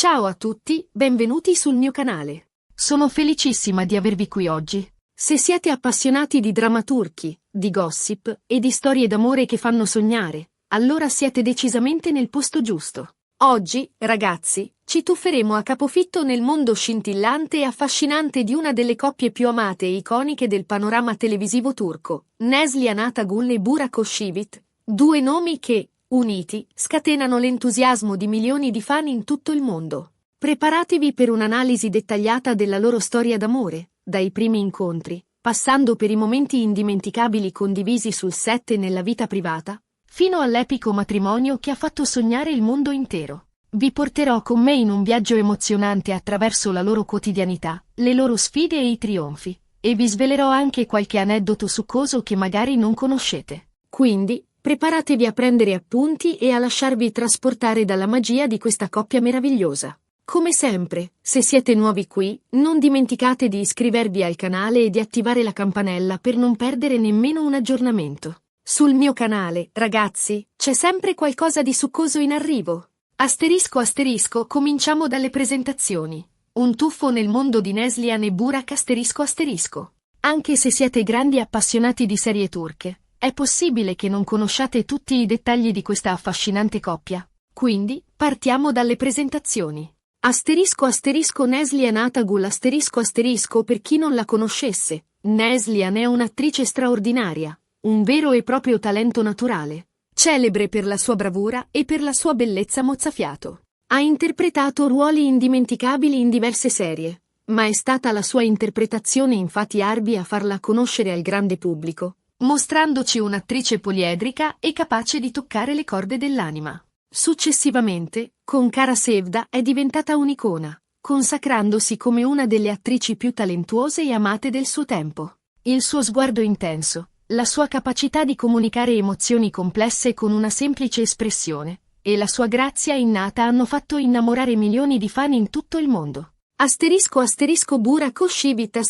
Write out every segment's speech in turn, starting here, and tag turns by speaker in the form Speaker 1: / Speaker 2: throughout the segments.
Speaker 1: Ciao a tutti, benvenuti sul mio canale. Sono felicissima di avervi qui oggi. Se siete appassionati di drama turchi, di gossip e di storie d'amore che fanno sognare, allora siete decisamente nel posto giusto. Oggi, ragazzi, ci tufferemo a capofitto nel mondo scintillante e affascinante di una delle coppie più amate e iconiche del panorama televisivo turco, Neslihan Atagul e Burak Özçivit, due nomi che, uniti, scatenano l'entusiasmo di milioni di fan in tutto il mondo. Preparatevi per un'analisi dettagliata della loro storia d'amore, dai primi incontri, passando per i momenti indimenticabili condivisi sul set e nella vita privata, fino all'epico matrimonio che ha fatto sognare il mondo intero. Vi porterò con me in un viaggio emozionante attraverso la loro quotidianità, le loro sfide e i trionfi, e vi svelerò anche qualche aneddoto succoso che magari non conoscete. Quindi, preparatevi a prendere appunti e a lasciarvi trasportare dalla magia di questa coppia meravigliosa. Come sempre, se siete nuovi qui, non dimenticate di iscrivervi al canale e di attivare la campanella per non perdere nemmeno un aggiornamento. Sul mio canale, ragazzi, c'è sempre qualcosa di succoso in arrivo. Asterisco, cominciamo dalle presentazioni. Un tuffo nel mondo di Neslihan e Burak asterisco. Anche se siete grandi appassionati di serie turche, è possibile che non conosciate tutti i dettagli di questa affascinante coppia. Quindi, partiamo dalle presentazioni. Neslihan Atagul asterisco per chi non la conoscesse. Neslihan è un'attrice straordinaria, un vero e proprio talento naturale, celebre per la sua bravura e per la sua bellezza mozzafiato. Ha interpretato ruoli indimenticabili in diverse serie, ma è stata la sua interpretazione in Fatih Harbi a farla conoscere al grande pubblico, mostrandoci un'attrice poliedrica e capace di toccare le corde dell'anima. Successivamente, con Kara Sevda è diventata un'icona, consacrandosi come una delle attrici più talentuose e amate del suo tempo. Il suo sguardo intenso, la sua capacità di comunicare emozioni complesse con una semplice espressione, e la sua grazia innata hanno fatto innamorare milioni di fan in tutto il mondo. Burak Özçivit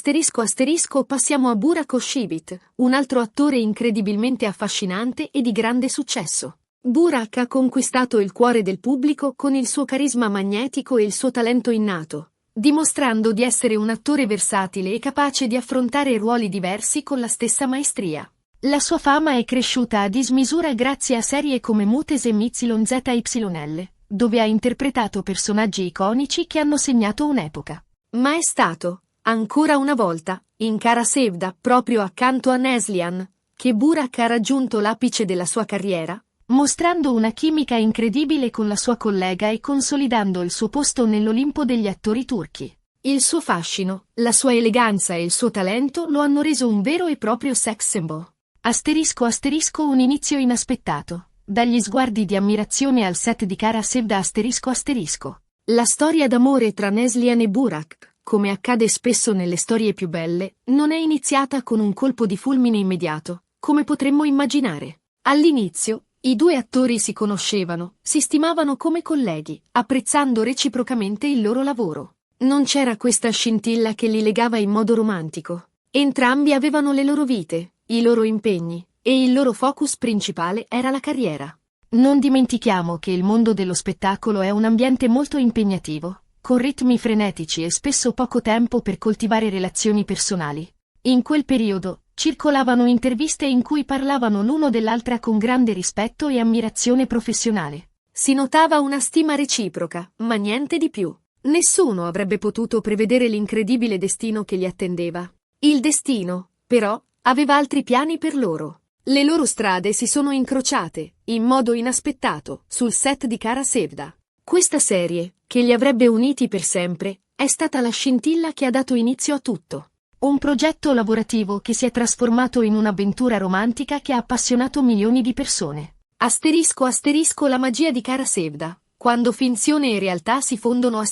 Speaker 1: passiamo a Burak Özçivit, un altro attore incredibilmente affascinante e di grande successo. Burak ha conquistato il cuore del pubblico con il suo carisma magnetico e il suo talento innato, dimostrando di essere un attore versatile e capace di affrontare ruoli diversi con la stessa maestria. La sua fama è cresciuta a dismisura grazie a serie come Muhteşem YZYL, dove ha interpretato personaggi iconici che hanno segnato un'epoca. Ma è stato, ancora una volta, in Kara Sevda, proprio accanto a Neslihan, che Burak ha raggiunto l'apice della sua carriera, mostrando una chimica incredibile con la sua collega e consolidando il suo posto nell'Olimpo degli attori turchi. Il suo fascino, la sua eleganza e il suo talento lo hanno reso un vero e proprio sex symbol. Un inizio inaspettato. Dagli sguardi di ammirazione al set di Kara Sevda La storia d'amore tra Neslihan e Burak, come accade spesso nelle storie più belle, non è iniziata con un colpo di fulmine immediato, come potremmo immaginare. All'inizio, i due attori si conoscevano, si stimavano come colleghi, apprezzando reciprocamente il loro lavoro. Non c'era questa scintilla che li legava in modo romantico. Entrambi avevano le loro vite, i loro impegni, e il loro focus principale era la carriera. Non dimentichiamo che il mondo dello spettacolo è un ambiente molto impegnativo, con ritmi frenetici e spesso poco tempo per coltivare relazioni personali. In quel periodo, circolavano interviste in cui parlavano l'uno dell'altra con grande rispetto e ammirazione professionale. Si notava una stima reciproca, ma niente di più. Nessuno avrebbe potuto prevedere l'incredibile destino che li attendeva. Il destino, però, aveva altri piani per loro. Le loro strade si sono incrociate, in modo inaspettato, sul set di Kara Sevda. Questa serie, che li avrebbe uniti per sempre, è stata la scintilla che ha dato inizio a tutto. Un progetto lavorativo che si è trasformato in un'avventura romantica che ha appassionato milioni di persone. La magia di Kara Sevda, quando finzione e realtà si fondono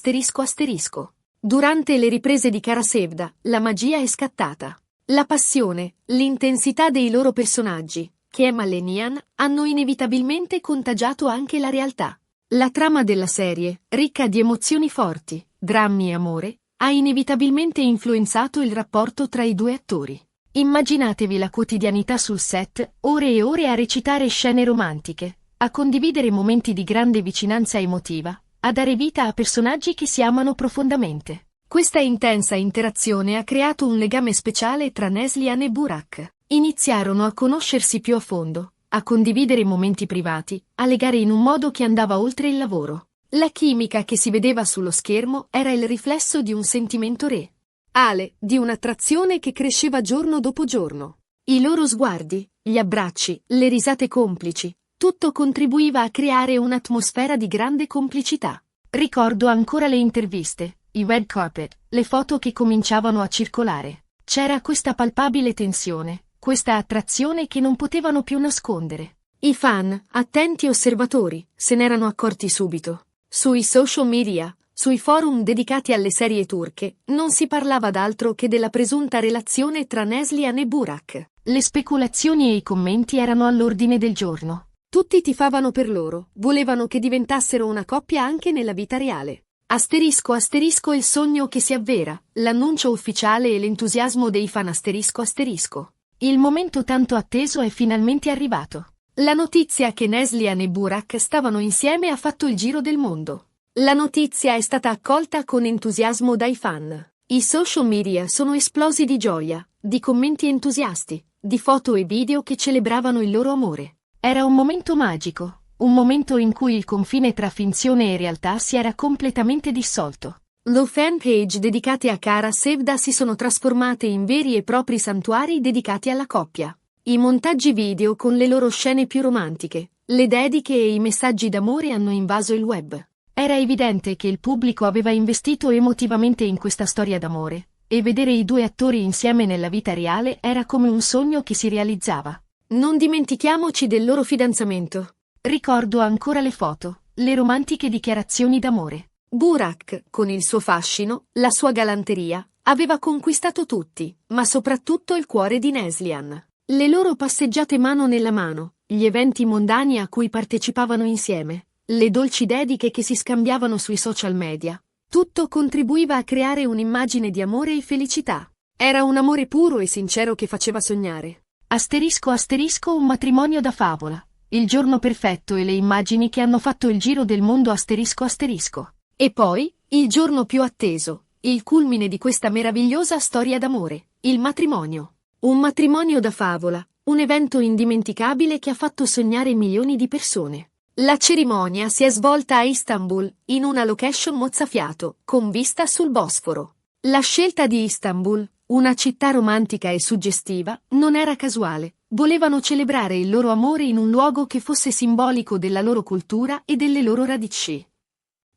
Speaker 1: Durante le riprese di Kara Sevda, la magia è scattata. La passione, l'intensità dei loro personaggi, Kemal e Nihan, hanno inevitabilmente contagiato anche la realtà. La trama della serie, ricca di emozioni forti, drammi e amore, ha inevitabilmente influenzato il rapporto tra i due attori. Immaginatevi la quotidianità sul set, ore e ore a recitare scene romantiche, a condividere momenti di grande vicinanza emotiva, a dare vita a personaggi che si amano profondamente. Questa intensa interazione ha creato un legame speciale tra Neslihan e Burak. Iniziarono a conoscersi più a fondo, a condividere momenti privati, a legare in un modo che andava oltre il lavoro. La chimica che si vedeva sullo schermo era il riflesso di un sentimento reale, di un'attrazione che cresceva giorno dopo giorno. I loro sguardi, gli abbracci, le risate complici, tutto contribuiva a creare un'atmosfera di grande complicità. Ricordo ancora le interviste, i red carpet, le foto che cominciavano a circolare. C'era questa palpabile tensione, questa attrazione che non potevano più nascondere. I fan, attenti osservatori, se n'erano accorti subito. Sui social media, sui forum dedicati alle serie turche, non si parlava d'altro che della presunta relazione tra Neslihan e Burak. Le speculazioni e i commenti erano all'ordine del giorno. Tutti tifavano per loro, volevano che diventassero una coppia anche nella vita reale. Asterisco asterisco il sogno che si avvera, l'annuncio ufficiale e l'entusiasmo dei fan asterisco asterisco. Il momento tanto atteso è finalmente arrivato. La notizia che Neslihan e Burak stavano insieme ha fatto il giro del mondo. La notizia è stata accolta con entusiasmo dai fan. I social media sono esplosi di gioia, di commenti entusiasti, di foto e video che celebravano il loro amore. Era un momento magico, un momento in cui il confine tra finzione e realtà si era completamente dissolto. Le fanpage dedicate a Kara Sevda si sono trasformate in veri e propri santuari dedicati alla coppia. I montaggi video con le loro scene più romantiche, le dediche e i messaggi d'amore hanno invaso il web. Era evidente che il pubblico aveva investito emotivamente in questa storia d'amore, e vedere i due attori insieme nella vita reale era come un sogno che si realizzava. Non dimentichiamoci del loro fidanzamento. Ricordo ancora le foto, le romantiche dichiarazioni d'amore. Burak, con il suo fascino, la sua galanteria, aveva conquistato tutti, ma soprattutto il cuore di Neslihan. Le loro passeggiate mano nella mano, gli eventi mondani a cui partecipavano insieme, le dolci dediche che si scambiavano sui social media, tutto contribuiva a creare un'immagine di amore e felicità. Era un amore puro e sincero che faceva sognare. Asterisco asterisco un matrimonio da favola, il giorno perfetto e le immagini che hanno fatto il giro del mondo asterisco asterisco. E poi, il giorno più atteso, il culmine di questa meravigliosa storia d'amore, il matrimonio. Un matrimonio da favola, un evento indimenticabile che ha fatto sognare milioni di persone. La cerimonia si è svolta a Istanbul, in una location mozzafiato, con vista sul Bosforo. La scelta di Istanbul, una città romantica e suggestiva, non era casuale. Volevano celebrare il loro amore in un luogo che fosse simbolico della loro cultura e delle loro radici.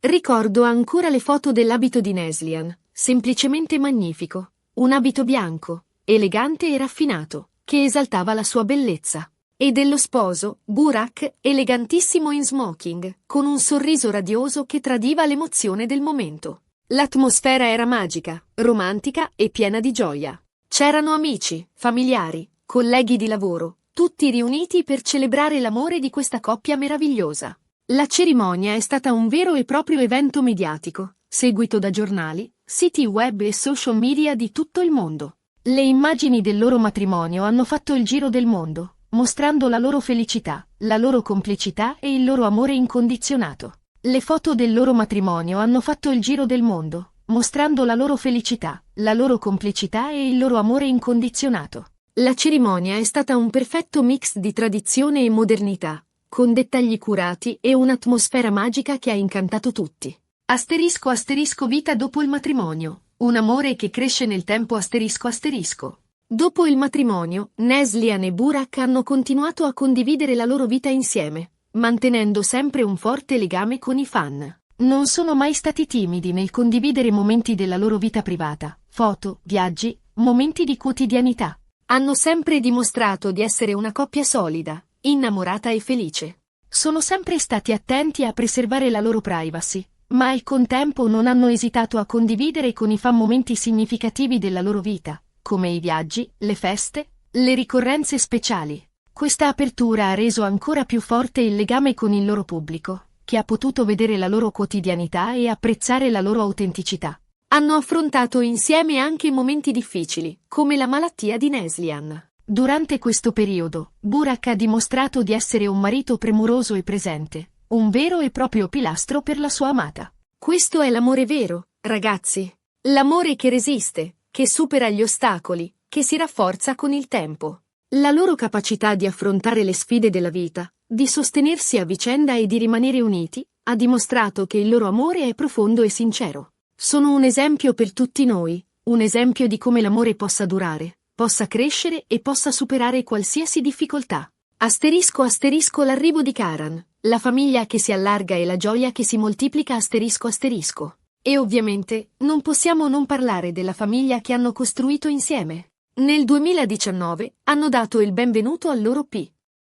Speaker 1: Ricordo ancora le foto dell'abito di Neslihan, semplicemente magnifico. Un abito bianco, elegante e raffinato, che esaltava la sua bellezza. E dello sposo, Burak, elegantissimo in smoking, con un sorriso radioso che tradiva l'emozione del momento. L'atmosfera era magica, romantica e piena di gioia. C'erano amici, familiari, colleghi di lavoro, tutti riuniti per celebrare l'amore di questa coppia meravigliosa. La cerimonia è stata un vero e proprio evento mediatico, seguito da giornali, siti web e social media di tutto il mondo. Le immagini del loro matrimonio hanno fatto il giro del mondo, mostrando la loro felicità, la loro complicità e il loro amore incondizionato. Le foto del loro matrimonio hanno fatto il giro del mondo, mostrando la loro felicità, la loro complicità e il loro amore incondizionato. La cerimonia è stata un perfetto mix di tradizione e modernità, con dettagli curati e un'atmosfera magica che ha incantato tutti. Asterisco asterisco vita dopo il matrimonio, un amore che cresce nel tempo asterisco asterisco. Dopo il matrimonio, Neslihan e Burak hanno continuato a condividere la loro vita insieme, mantenendo sempre un forte legame con i fan. Non sono mai stati timidi nel condividere momenti della loro vita privata, foto, viaggi, momenti di quotidianità. Hanno sempre dimostrato di essere una coppia solida, innamorata e felice. Sono sempre stati attenti a preservare la loro privacy, ma al contempo non hanno esitato a condividere con i fan momenti significativi della loro vita, come i viaggi, le feste, le ricorrenze speciali. Questa apertura ha reso ancora più forte il legame con il loro pubblico, che ha potuto vedere la loro quotidianità e apprezzare la loro autenticità. Hanno affrontato insieme anche momenti difficili, come la malattia di Neslihan. Durante questo periodo, Burak ha dimostrato di essere un marito premuroso e presente, un vero e proprio pilastro per la sua amata. Questo è l'amore vero, ragazzi. L'amore che resiste, che supera gli ostacoli, che si rafforza con il tempo. La loro capacità di affrontare le sfide della vita, di sostenersi a vicenda e di rimanere uniti, ha dimostrato che il loro amore è profondo e sincero. Sono un esempio per tutti noi, un esempio di come l'amore possa durare, possa crescere e possa superare qualsiasi difficoltà. Asterisco asterisco l'arrivo di Karan, la famiglia che si allarga e la gioia che si moltiplica asterisco asterisco. E ovviamente, non possiamo non parlare della famiglia che hanno costruito insieme. Nel 2019 hanno dato il benvenuto al loro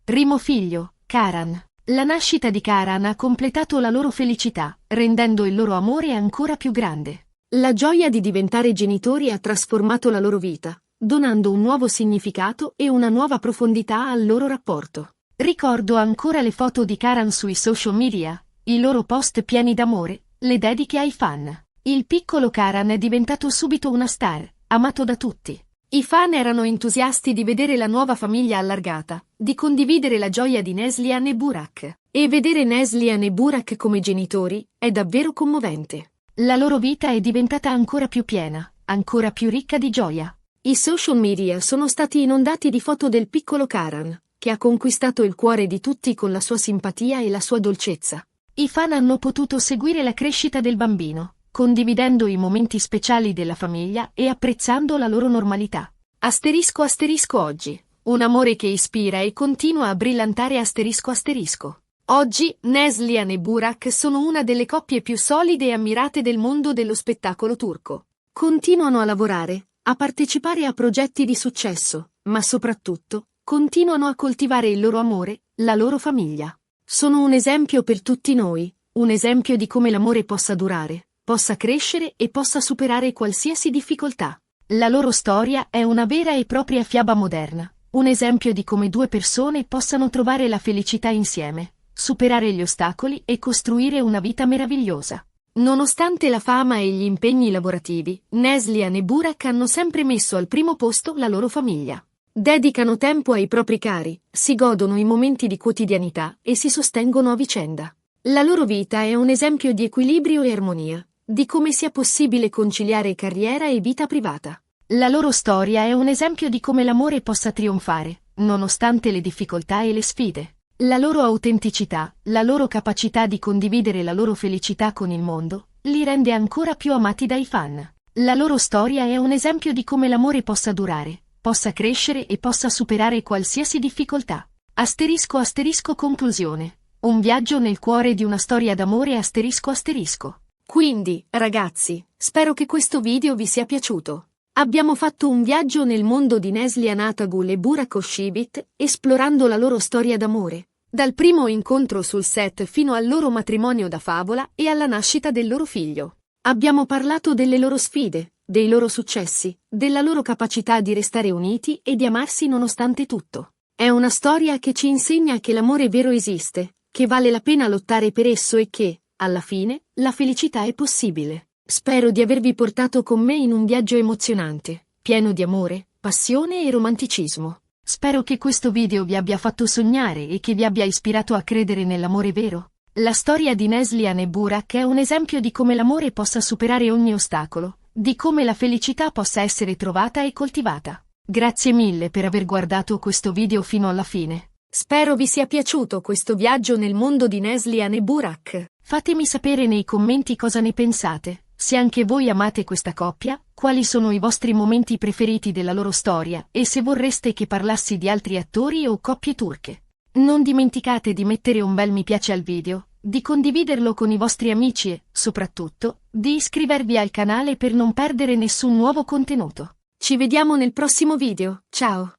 Speaker 1: primo figlio, Karan. La nascita di Karan ha completato la loro felicità, rendendo il loro amore ancora più grande. La gioia di diventare genitori ha trasformato la loro vita, donando un nuovo significato e una nuova profondità al loro rapporto. Ricordo ancora le foto di Karan sui social media, i loro post pieni d'amore, le dediche ai fan. Il piccolo Karan è diventato subito una star, amato da tutti. I fan erano entusiasti di vedere la nuova famiglia allargata, di condividere la gioia di Neslihan e Burak. E vedere Neslihan e Burak come genitori è davvero commovente. La loro vita è diventata ancora più piena, ancora più ricca di gioia. I social media sono stati inondati di foto del piccolo Karan, che ha conquistato il cuore di tutti con la sua simpatia e la sua dolcezza. I fan hanno potuto seguire la crescita del bambino, condividendo i momenti speciali della famiglia e apprezzando la loro normalità. Asterisco asterisco oggi. Un amore che ispira e continua a brillantare asterisco asterisco. Oggi, Neslihan e Burak sono una delle coppie più solide e ammirate del mondo dello spettacolo turco. Continuano a lavorare, a partecipare a progetti di successo, ma soprattutto, continuano a coltivare il loro amore, la loro famiglia. Sono un esempio per tutti noi, un esempio di come l'amore possa durare, possa crescere e possa superare qualsiasi difficoltà. La loro storia è una vera e propria fiaba moderna, un esempio di come due persone possano trovare la felicità insieme, superare gli ostacoli e costruire una vita meravigliosa. Nonostante la fama e gli impegni lavorativi, Neslihan e Burak hanno sempre messo al primo posto la loro famiglia. Dedicano tempo ai propri cari, si godono i momenti di quotidianità e si sostengono a vicenda. La loro vita è un esempio di equilibrio e armonia, di come sia possibile conciliare carriera e vita privata. La loro storia è un esempio di come l'amore possa trionfare, nonostante le difficoltà e le sfide. La loro autenticità, la loro capacità di condividere la loro felicità con il mondo, li rende ancora più amati dai fan. La loro storia è un esempio di come l'amore possa durare, possa crescere e possa superare qualsiasi difficoltà. Asterisco asterisco conclusione. Un viaggio nel cuore di una storia d'amore asterisco asterisco. Quindi, ragazzi, spero che questo video vi sia piaciuto. Abbiamo fatto un viaggio nel mondo di Neslihan Atagul e Burak Özçivit, esplorando la loro storia d'amore, dal primo incontro sul set fino al loro matrimonio da favola e alla nascita del loro figlio. Abbiamo parlato delle loro sfide, dei loro successi, della loro capacità di restare uniti e di amarsi nonostante tutto. È una storia che ci insegna che l'amore vero esiste, che vale la pena lottare per esso e che, alla fine, la felicità è possibile. Spero di avervi portato con me in un viaggio emozionante, pieno di amore, passione e romanticismo. Spero che questo video vi abbia fatto sognare e che vi abbia ispirato a credere nell'amore vero. La storia di Neslihan e Burak è un esempio di come l'amore possa superare ogni ostacolo, di come la felicità possa essere trovata e coltivata. Grazie mille per aver guardato questo video fino alla fine. Spero vi sia piaciuto questo viaggio nel mondo di Neslihan e Burak. Fatemi sapere nei commenti cosa ne pensate. Se anche voi amate questa coppia, quali sono i vostri momenti preferiti della loro storia e se vorreste che parlassi di altri attori o coppie turche. Non dimenticate di mettere un bel mi piace al video, di condividerlo con i vostri amici e, soprattutto, di iscrivervi al canale per non perdere nessun nuovo contenuto. Ci vediamo nel prossimo video, ciao!